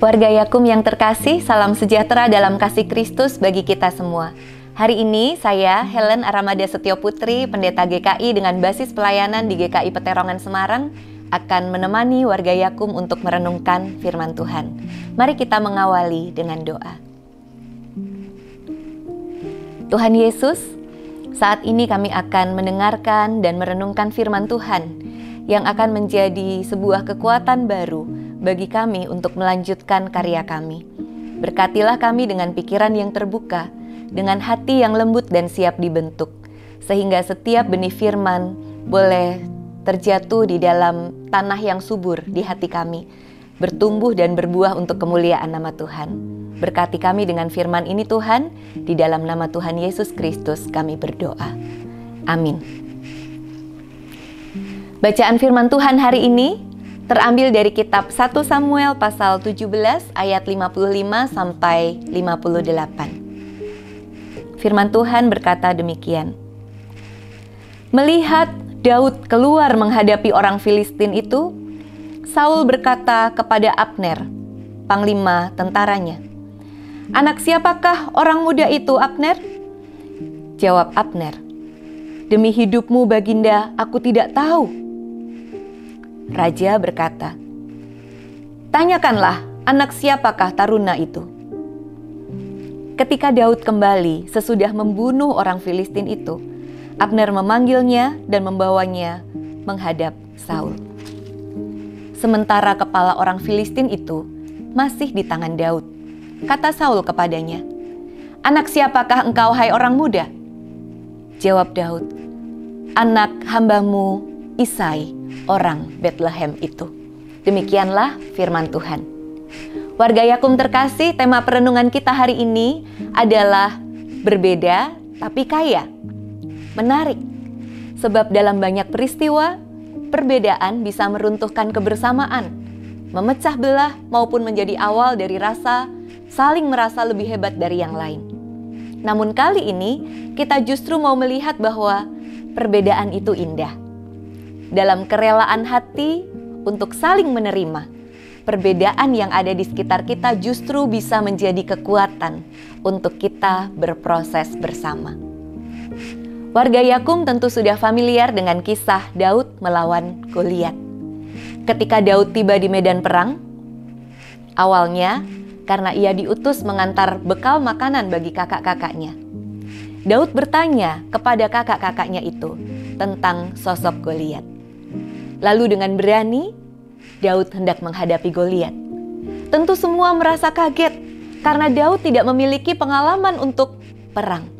Warga Yakum yang terkasih, salam sejahtera dalam kasih Kristus bagi kita semua. Hari ini saya, Helen Aramada Setioputri, Pendeta GKI dengan basis pelayanan di GKI Peterongan Semarang, akan menemani warga Yakum untuk merenungkan firman Tuhan. Mari kita mengawali dengan doa. Tuhan Yesus, saat ini kami akan mendengarkan dan merenungkan firman Tuhan yang akan menjadi sebuah kekuatan baru bagi kami untuk melanjutkan karya kami. Berkatilah kami dengan pikiran yang terbuka, dengan hati yang lembut dan siap dibentuk, sehingga setiap benih firman boleh terjatuh di dalam tanah yang subur di hati kami, bertumbuh dan berbuah untuk kemuliaan nama Tuhan. Berkati kami dengan firman ini Tuhan, di dalam nama Tuhan Yesus Kristus kami berdoa. Amin. Bacaan firman Tuhan hari ini terambil dari kitab 1 Samuel pasal 17 ayat 55 sampai 58. Firman Tuhan berkata demikian. Melihat Daud keluar menghadapi orang Filistin itu, Saul berkata kepada Abner, panglima tentaranya, "Anak siapakah orang muda itu, Abner?" Jawab Abner, "Demi hidupmu, Baginda, aku tidak tahu." Raja berkata, "Tanyakanlah, anak siapakah taruna itu?" Ketika Daud kembali sesudah membunuh orang Filistin itu, Abner memanggilnya dan membawanya menghadap Saul. Sementara kepala orang Filistin itu masih di tangan Daud, kata Saul kepadanya, "Anak siapakah engkau, hai orang muda?" Jawab Daud, "Anak hambamu Isai, orang Bethlehem itu." Demikianlah firman Tuhan. Warga Yakum terkasih, tema perenungan kita hari ini adalah berbeda tapi kaya. Menarik, sebab dalam banyak peristiwa, perbedaan bisa meruntuhkan kebersamaan, memecah belah maupun menjadi awal dari rasa saling merasa lebih hebat dari yang lain. Namun kali ini, kita justru mau melihat bahwa perbedaan itu indah. Dalam kerelaan hati untuk saling menerima, perbedaan yang ada di sekitar kita justru bisa menjadi kekuatan untuk kita berproses bersama. Warga Yakum tentu sudah familiar dengan kisah Daud melawan Goliat. Ketika Daud tiba di medan perang, awalnya karena ia diutus mengantar bekal makanan bagi kakak-kakaknya, Daud bertanya kepada kakak-kakaknya itu tentang sosok Goliat. Lalu dengan berani, Daud hendak menghadapi Goliat. Tentu semua merasa kaget karena Daud tidak memiliki pengalaman untuk perang.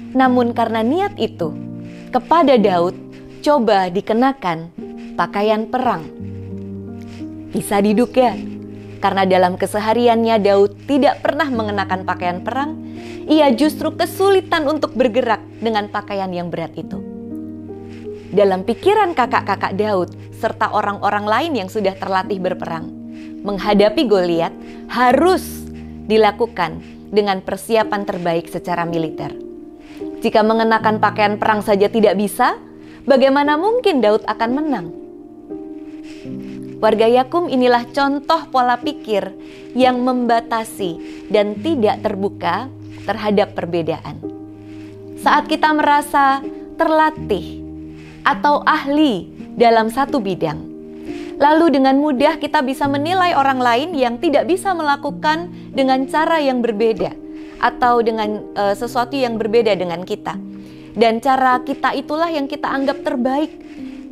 Namun karena niat itu, kepada Daud coba dikenakan pakaian perang. Bisa diduga, karena dalam kesehariannya Daud tidak pernah mengenakan pakaian perang, ia justru kesulitan untuk bergerak dengan pakaian yang berat itu. Dalam pikiran kakak-kakak Daud serta orang-orang lain yang sudah terlatih berperang, menghadapi Goliat harus dilakukan dengan persiapan terbaik secara militer. Jika mengenakan pakaian perang saja tidak bisa, bagaimana mungkin Daud akan menang? Warga Yakum inilah contoh pola pikir yang membatasi dan tidak terbuka terhadap perbedaan. Saat kita merasa terlatih atau ahli dalam satu bidang, lalu dengan mudah kita bisa menilai orang lain yang tidak bisa melakukan dengan cara yang berbeda atau dengan sesuatu yang berbeda dengan kita. Dan cara kita itulah yang kita anggap terbaik.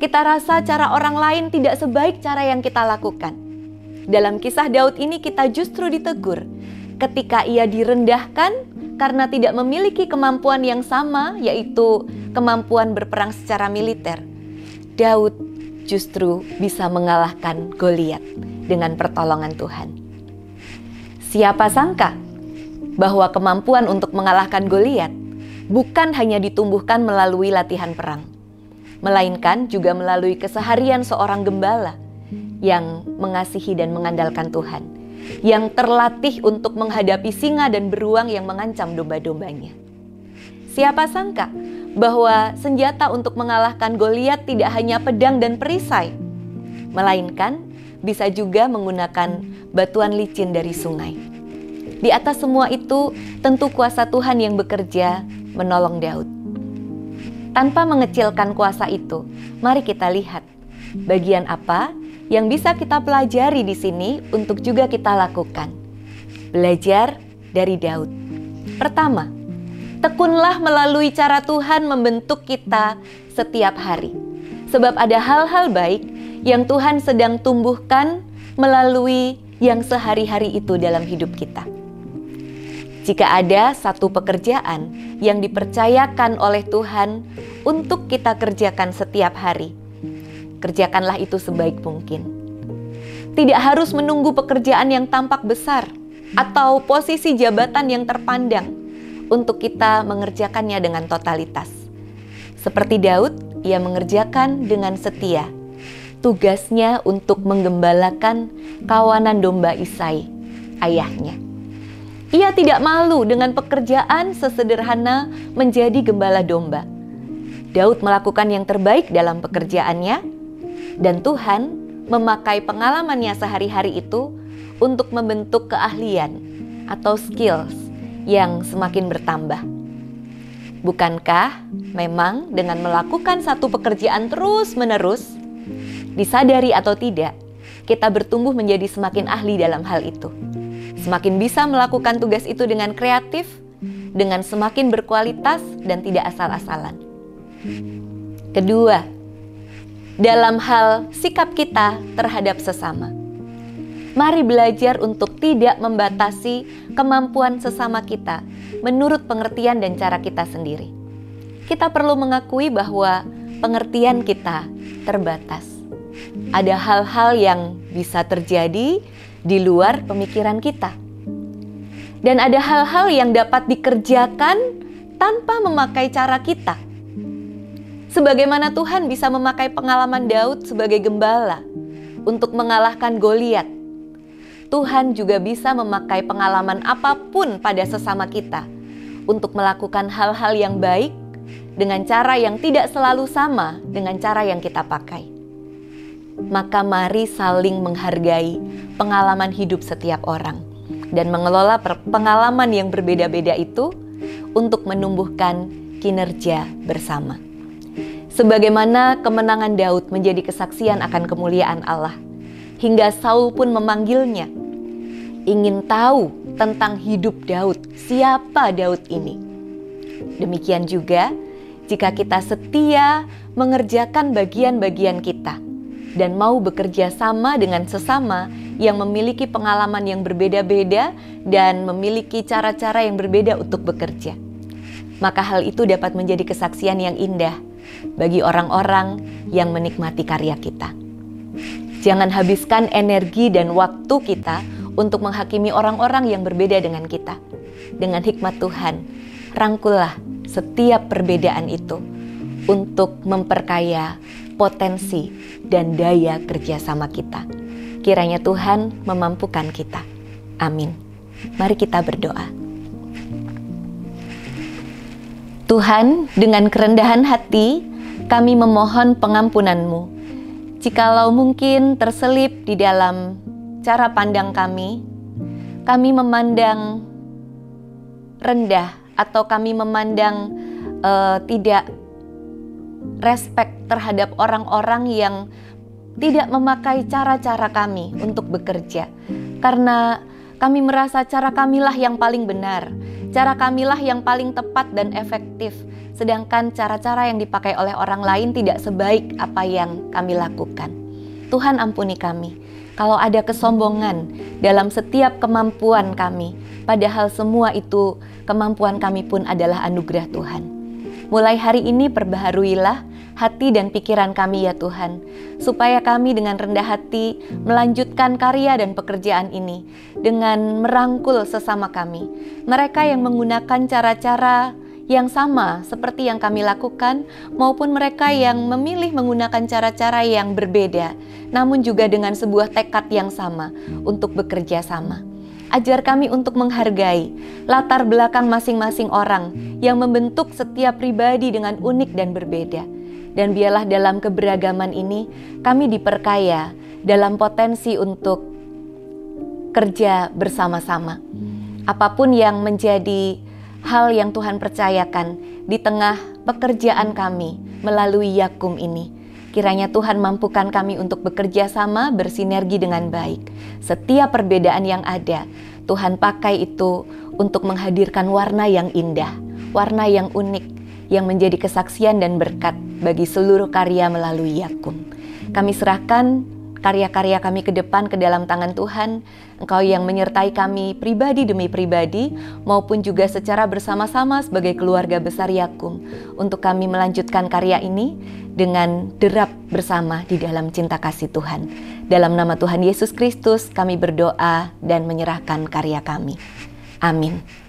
Kita rasa cara orang lain tidak sebaik cara yang kita lakukan. Dalam kisah Daud ini kita justru ditegur ketika ia direndahkan karena tidak memiliki kemampuan yang sama, yaitu kemampuan berperang secara militer. Daud justru bisa mengalahkan Goliat dengan pertolongan Tuhan. Siapa sangka bahwa kemampuan untuk mengalahkan Goliat bukan hanya ditumbuhkan melalui latihan perang, melainkan juga melalui keseharian seorang gembala yang mengasihi dan mengandalkan Tuhan. yang terlatih untuk menghadapi singa dan beruang yang mengancam domba-dombanya. Siapa sangka bahwa senjata untuk mengalahkan Goliat tidak hanya pedang dan perisai, melainkan bisa juga menggunakan batuan licin dari sungai. Di atas semua itu, tentu kuasa Tuhan yang bekerja menolong Daud. Tanpa mengecilkan kuasa itu, mari kita lihat bagian apa yang bisa kita pelajari di sini untuk juga kita lakukan. Belajar dari Daud. Pertama, tekunlah melalui cara Tuhan membentuk kita setiap hari. Sebab ada hal-hal baik yang Tuhan sedang tumbuhkan melalui yang sehari-hari itu dalam hidup kita. Jika ada satu pekerjaan yang dipercayakan oleh Tuhan untuk kita kerjakan setiap hari, kerjakanlah itu sebaik mungkin. Tidak harus menunggu pekerjaan yang tampak besar atau posisi jabatan yang terpandang untuk kita mengerjakannya dengan totalitas. Seperti Daud, ia mengerjakan dengan setia tugasnya untuk menggembalakan kawanan domba Isai, ayahnya. Ia tidak malu dengan pekerjaan sesederhana menjadi gembala domba. Daud melakukan yang terbaik dalam pekerjaannya, dan Tuhan memakai pengalamannya sehari-hari itu untuk membentuk keahlian atau skills yang semakin bertambah. Bukankah memang dengan melakukan satu pekerjaan terus-menerus, disadari atau tidak, kita bertumbuh menjadi semakin ahli dalam hal itu. Semakin bisa melakukan tugas itu dengan kreatif, dengan semakin berkualitas dan tidak asal-asalan. Kedua, dalam hal sikap kita terhadap sesama. Mari belajar untuk tidak membatasi kemampuan sesama kita menurut pengertian dan cara kita sendiri. Kita perlu mengakui bahwa pengertian kita terbatas. Ada hal-hal yang bisa terjadi di luar pemikiran kita. Dan ada hal-hal yang dapat dikerjakan tanpa memakai cara kita. Sebagaimana Tuhan bisa memakai pengalaman Daud sebagai gembala untuk mengalahkan Goliat, Tuhan juga bisa memakai pengalaman apapun pada sesama kita untuk melakukan hal-hal yang baik dengan cara yang tidak selalu sama dengan cara yang kita pakai. Maka mari saling menghargai pengalaman hidup setiap orang dan mengelola pengalaman yang berbeda-beda itu untuk menumbuhkan kinerja bersama. Sebagaimana kemenangan Daud menjadi kesaksian akan kemuliaan Allah, hingga Saul pun memanggilnya, ingin tahu tentang hidup Daud, siapa Daud ini. Demikian juga jika kita setia mengerjakan bagian-bagian kita dan mau bekerja sama dengan sesama yang memiliki pengalaman yang berbeda-beda dan memiliki cara-cara yang berbeda untuk bekerja, maka hal itu dapat menjadi kesaksian yang indah bagi orang-orang yang menikmati karya kita. Jangan habiskan energi dan waktu kita untuk menghakimi orang-orang yang berbeda dengan kita. Dengan hikmat Tuhan, rangkullah setiap perbedaan itu untuk memperkaya potensi dan daya kerjasama kita. Kiranya Tuhan memampukan kita. Amin. Mari kita berdoa. Tuhan, dengan kerendahan hati, kami memohon pengampunan-Mu. Jikalau mungkin terselip di dalam cara pandang kami memandang rendah atau kami memandang tidak respect terhadap orang-orang yang tidak memakai cara-cara kami untuk bekerja. Karena kami merasa cara kamilah yang paling benar, cara kamilah yang paling tepat dan efektif. Sedangkan cara-cara yang dipakai oleh orang lain tidak sebaik apa yang kami lakukan. Tuhan ampuni kami kalau ada kesombongan dalam setiap kemampuan kami, padahal semua itu kemampuan kami pun adalah anugerah Tuhan. Mulai hari ini perbaharuilah hati dan pikiran kami ya Tuhan, supaya kami dengan rendah hati melanjutkan karya dan pekerjaan ini dengan merangkul sesama kami. Mereka yang menggunakan cara-cara yang sama seperti yang kami lakukan, maupun mereka yang memilih menggunakan cara-cara yang berbeda, namun juga dengan sebuah tekad yang sama untuk bekerja sama. Ajar kami untuk menghargai latar belakang masing-masing orang yang membentuk setiap pribadi dengan unik dan berbeda. Dan biarlah dalam keberagaman ini kami diperkaya dalam potensi untuk kerja bersama-sama. Apapun yang menjadi hal yang Tuhan percayakan di tengah pekerjaan kami melalui Yakum ini, kiranya Tuhan mampukan kami untuk bekerja sama, bersinergi dengan baik. Setiap perbedaan yang ada, Tuhan pakai itu untuk menghadirkan warna yang indah, warna yang unik, yang menjadi kesaksian dan berkat bagi seluruh karya melalui Yakum. Kami serahkan karya-karya kami ke depan ke dalam tangan Tuhan. Engkau yang menyertai kami pribadi demi pribadi, maupun juga secara bersama-sama sebagai keluarga besar Yakum, untuk kami melanjutkan karya ini dengan derap bersama di dalam cinta kasih Tuhan. Dalam nama Tuhan Yesus Kristus kami berdoa dan menyerahkan karya kami. Amin.